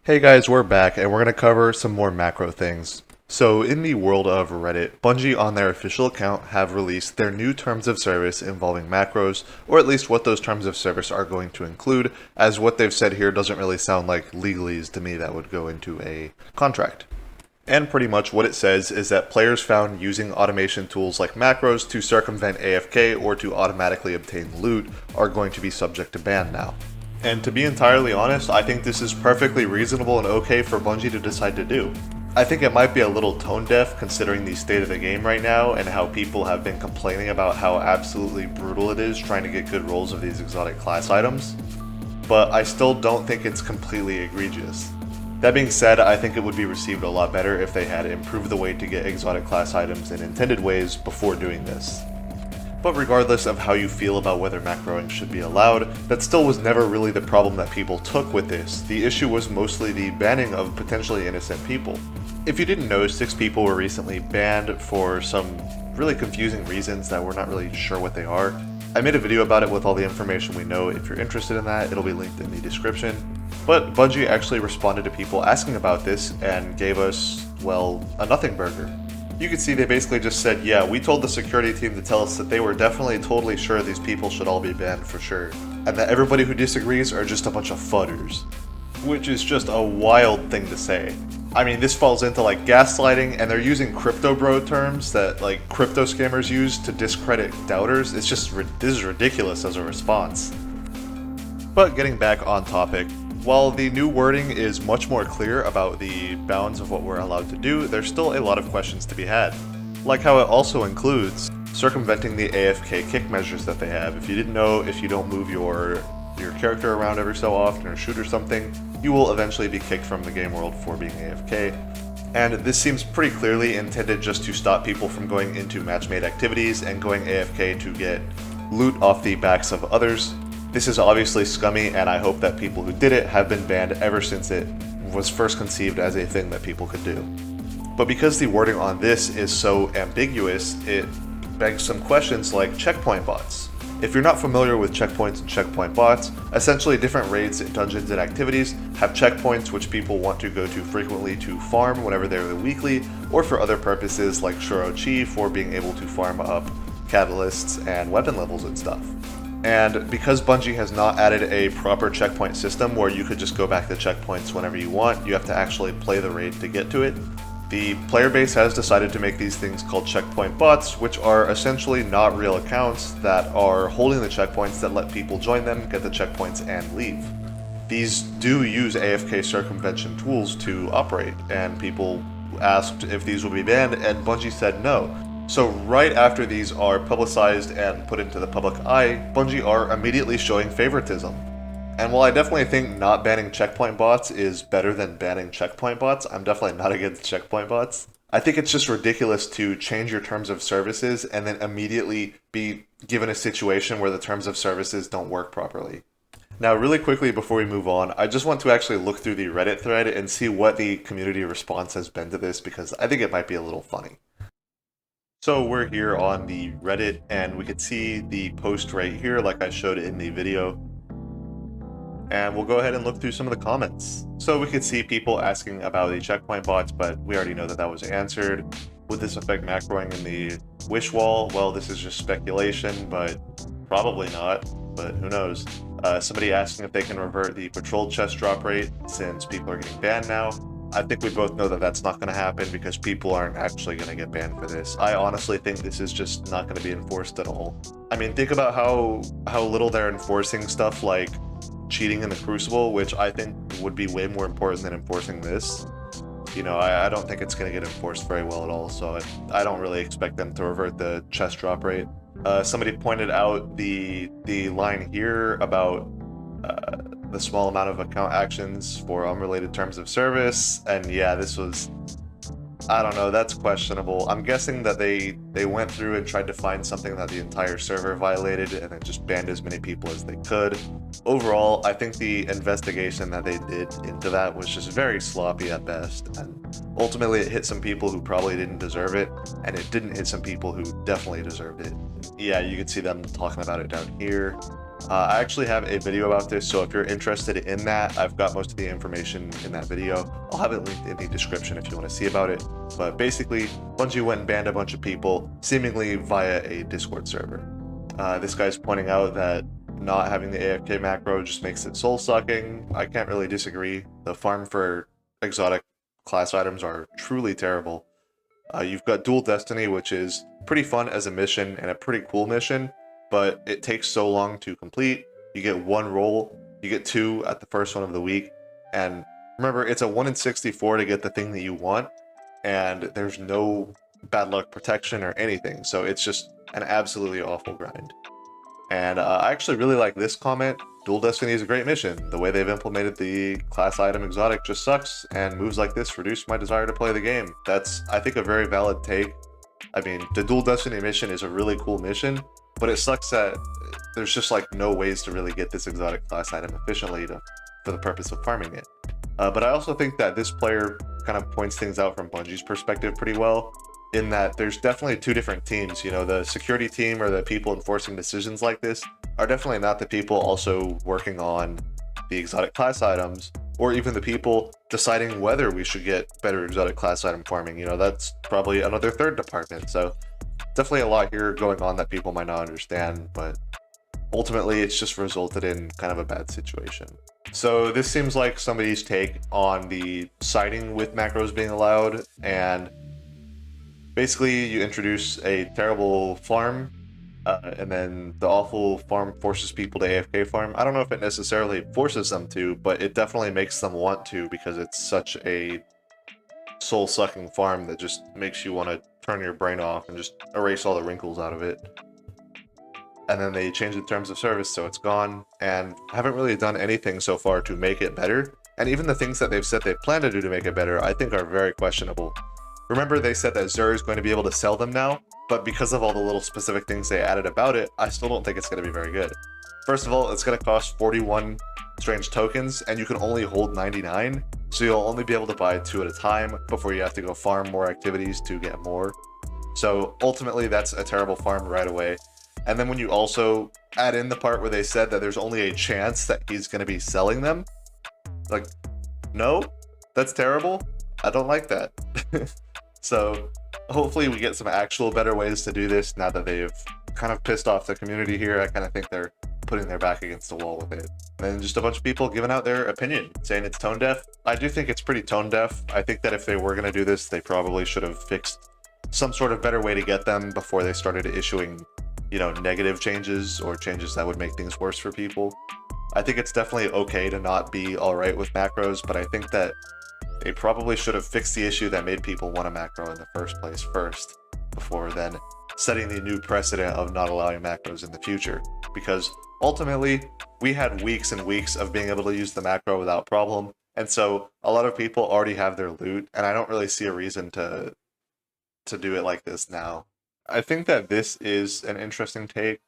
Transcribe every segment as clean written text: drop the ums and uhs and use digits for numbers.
Hey guys, we're back and we're going to cover some more macro things. So, in the world of Reddit, Bungie on their official account have released their new terms of service involving macros, or at least what those terms of service are going to include, as what they've said here doesn't really sound like legalese to me that would go into a contract. And pretty much what it says is that players found using automation tools like macros to circumvent AFK or to automatically obtain loot are going to be subject to ban now. And to be entirely honest, I think this is perfectly reasonable and okay for Bungie to decide to do. I think it might be a little tone deaf considering the state of the game right now and how people have been complaining about how absolutely brutal it is trying to get good rolls of these exotic class items, but I still don't think it's completely egregious. That being said, I think it would be received a lot better if they had improved the way to get exotic class items in intended ways before doing this. But regardless of how you feel about whether macroing should be allowed, that still was never really the problem that people took with this. The issue was mostly the banning of potentially innocent people. If you didn't know, 6 people were recently banned for some really confusing reasons that we're not really sure what they are. I made a video about it with all the information we know. If you're interested in that, it'll be linked in the description. But Bungie actually responded to people asking about this and gave us, well, a nothing burger. You can see they basically just said, yeah, we told the security team to tell us that they were definitely totally sure these people should all be banned for sure, and that everybody who disagrees are just a bunch of fudders. Which is just a wild thing to say. I mean, this falls into like gaslighting, and they're using crypto bro terms that like crypto scammers use to discredit doubters. It's just, this is ridiculous as a response. But getting back on topic, while the new wording is much more clear about the bounds of what we're allowed to do, there's still a lot of questions to be had. Like how it also includes circumventing the AFK kick measures that they have. If you didn't know, if you don't move your character around every so often or shoot or something, you will eventually be kicked from the game world for being AFK. And this seems pretty clearly intended just to stop people from going into match-made activities and going AFK to get loot off the backs of others. This is obviously scummy, and I hope that people who did it have been banned ever since it was first conceived as a thing that people could do. But because the wording on this is so ambiguous, it begs some questions like checkpoint bots. If you're not familiar with checkpoints and checkpoint bots, essentially different raids, dungeons, and activities have checkpoints which people want to go to frequently to farm whenever they're weekly, or for other purposes like Shuro Chi for being able to farm up catalysts and weapon levels and stuff. And because Bungie has not added a proper checkpoint system where you could just go back to checkpoints whenever you want, you have to actually play the raid to get to it, the player base has decided to make these things called checkpoint bots, which are essentially not real accounts that are holding the checkpoints that let people join them, get the checkpoints, and leave. These do use AFK circumvention tools to operate, and people asked if these would be banned, and Bungie said no. So right after these are publicized and put into the public eye, Bungie are immediately showing favoritism. And while I definitely think not banning checkpoint bots is better than banning checkpoint bots, I'm definitely not against checkpoint bots. I think it's just ridiculous to change your terms of services and then immediately be given a situation where the terms of services don't work properly. Now, really quickly before we move on, I just want to actually look through the Reddit thread and see what the community response has been to this because I think it might be a little funny. So we're here on the Reddit and we could see the post right here like I showed in the video. And we'll go ahead and look through some of the comments. So we could see people asking about the checkpoint bots, but we already know that that was answered. Would this affect macroing in the wish wall? Well, this is just speculation, but probably not, but who knows. Somebody asking if they can revert the patrol chest drop rate since people are getting banned now. I think we both know that that's not going to happen because people aren't actually going to get banned for this. I honestly think this is just not going to be enforced at all. I mean, think about how little they're enforcing stuff like cheating in the Crucible, which I think would be way more important than enforcing this. You know, I don't think it's going to get enforced very well at all, so I don't really expect them to revert the chest drop rate. Somebody pointed out the line here about the small amount of account actions for unrelated terms of service, and yeah, this was, I don't know, that's questionable. I'm guessing that they went through and tried to find something that the entire server violated and then just banned as many people as they could. Overall, I think the investigation that they did into that was just very sloppy at best, and ultimately it hit some people who probably didn't deserve it, and it didn't hit some people who definitely deserved it. Yeah, you could see them talking about it down here. I actually have a video about this, so if you're interested in that, I've got most of the information in that video. I'll have it linked in the description if you want to see about it. But basically, Bungie went and banned a bunch of people, seemingly via a Discord server. This guy's pointing out that not having the AFK macro just makes it soul-sucking. I can't really disagree. The farm for exotic class items are truly terrible. You've got Dual Destiny, which is pretty fun as a mission and a pretty cool mission, but it takes so long to complete. You get one roll, you get two at the first one of the week, and remember, it's a 1 in 64 to get the thing that you want, and there's no bad luck protection or anything, so it's just an absolutely awful grind. And I actually really like this comment. Dual Destiny is a great mission. The way they've implemented the class item exotic just sucks, and moves like this reduce my desire to play the game. That's, I think, a very valid take. I mean, the Dual Destiny mission is a really cool mission, but it sucks that there's just like no ways to really get this exotic class item efficiently for the purpose of farming it. But I also think that this player kind of points things out from Bungie's perspective pretty well, in that there's definitely two different teams. You know, the security team or the people enforcing decisions like this are definitely not the people also working on the exotic class items, or even the people deciding whether we should get better exotic class item farming. You know, that's probably another third department. So definitely a lot here going on that people might not understand, but ultimately it's just resulted in kind of a bad situation. So this seems like somebody's take on the siding with macros being allowed, and basically you introduce a terrible farm, and then the awful farm forces people to AFK farm. I don't know if it necessarily forces them to, but it definitely makes them want to, because it's such a soul-sucking farm that just makes you want to turn your brain off and just erase all the wrinkles out of it. And then they change the terms of service so it's gone, and haven't really done anything so far to make it better. And even the things that they've said they plan to do to make it better, I think are very questionable. Remember, they said that Xur is going to be able to sell them now, but because of all the little specific things they added about it, I still don't think it's going to be very good. First of all, it's going to cost 41 strange tokens, and you can only hold 99, so you'll only be able to buy 2 at a time before you have to go farm more activities to get more. So ultimately, that's a terrible farm right away. And then when you also add in the part where they said that there's only a chance that he's going to be selling them, like, no, that's terrible. I don't like that. So hopefully we get some actual better ways to do this now that they've kind of pissed off the community here. I kind of think they're putting their back against the wall with it. And then just a bunch of people giving out their opinion, saying it's tone deaf. I do think it's pretty tone deaf. I think that if they were going to do this, they probably should have fixed some sort of better way to get them before they started issuing, you know, negative changes or changes that would make things worse for people. I think it's definitely okay to not be alright with macros, but I think that they probably should have fixed the issue that made people want a macro in the first place first, before then setting the new precedent of not allowing macros in the future. Because ultimately, we had weeks and weeks of being able to use the macro without problem, and so a lot of people already have their loot, and I don't really see a reason to do it like this now. I think that this is an interesting take.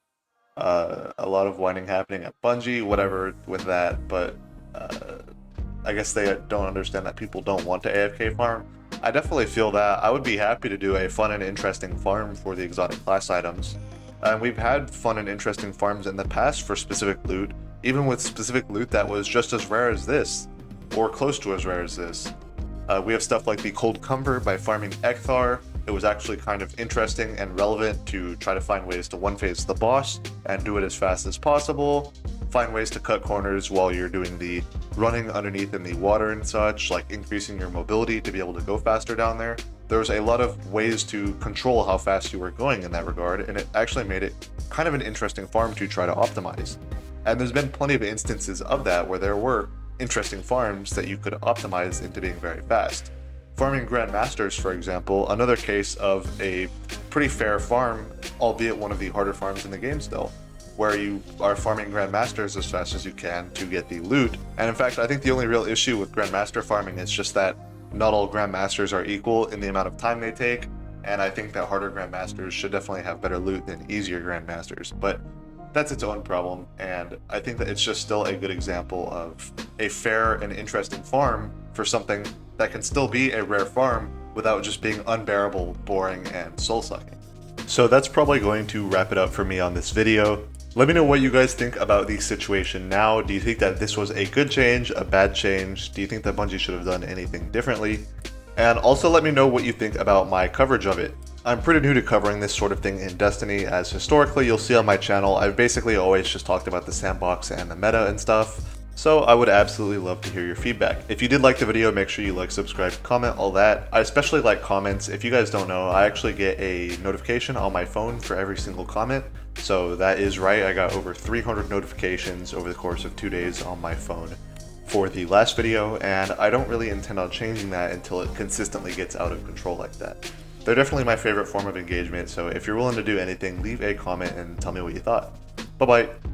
A lot of whining happening at Bungie, whatever with that, but I guess they don't understand that people don't want to AFK farm. I definitely feel that. I would be happy to do a fun and interesting farm for the exotic class items. And we've had fun and interesting farms in the past for specific loot, even with specific loot that was just as rare as this, or close to as rare as this. We have stuff like the Cold Cumber by farming Ekthar. It was actually kind of interesting and relevant to try to find ways to one-phase the boss and do it as fast as possible. Find ways to cut corners while you're doing the running underneath in the water and such, like increasing your mobility to be able to go faster down there. There's a lot of ways to control how fast you were going in that regard, and it actually made it kind of an interesting farm to try to optimize. And there's been plenty of instances of that where there were interesting farms that you could optimize into being very fast. Farming Grandmasters, for example, another case of a pretty fair farm, albeit one of the harder farms in the game still, where you are farming Grandmasters as fast as you can to get the loot. And in fact, I think the only real issue with Grandmaster farming is just that not all Grandmasters are equal in the amount of time they take, and I think that harder Grandmasters should definitely have better loot than easier Grandmasters, but that's its own problem, and I think that it's just still a good example of a fair and interesting farm for something that can still be a rare farm without just being unbearable, boring, and soul-sucking. So that's probably going to wrap it up for me on this video. Let me know what you guys think about the situation now. Do you think that this was a good change, a bad change? Do you think that Bungie should have done anything differently? And also let me know what you think about my coverage of it. I'm pretty new to covering this sort of thing in Destiny, as historically you'll see on my channel I've basically always just talked about the sandbox and the meta and stuff, so I would absolutely love to hear your feedback. If you did like the video, make sure you like, subscribe, comment, all that. I especially like comments. If you guys don't know, I actually get a notification on my phone for every single comment, so that is right, I got over 300 notifications over the course of 2 days on my phone for the last video, and I don't really intend on changing that until it consistently gets out of control like that. They're definitely my favorite form of engagement, so if you're willing to do anything, leave a comment and tell me what you thought. Bye bye!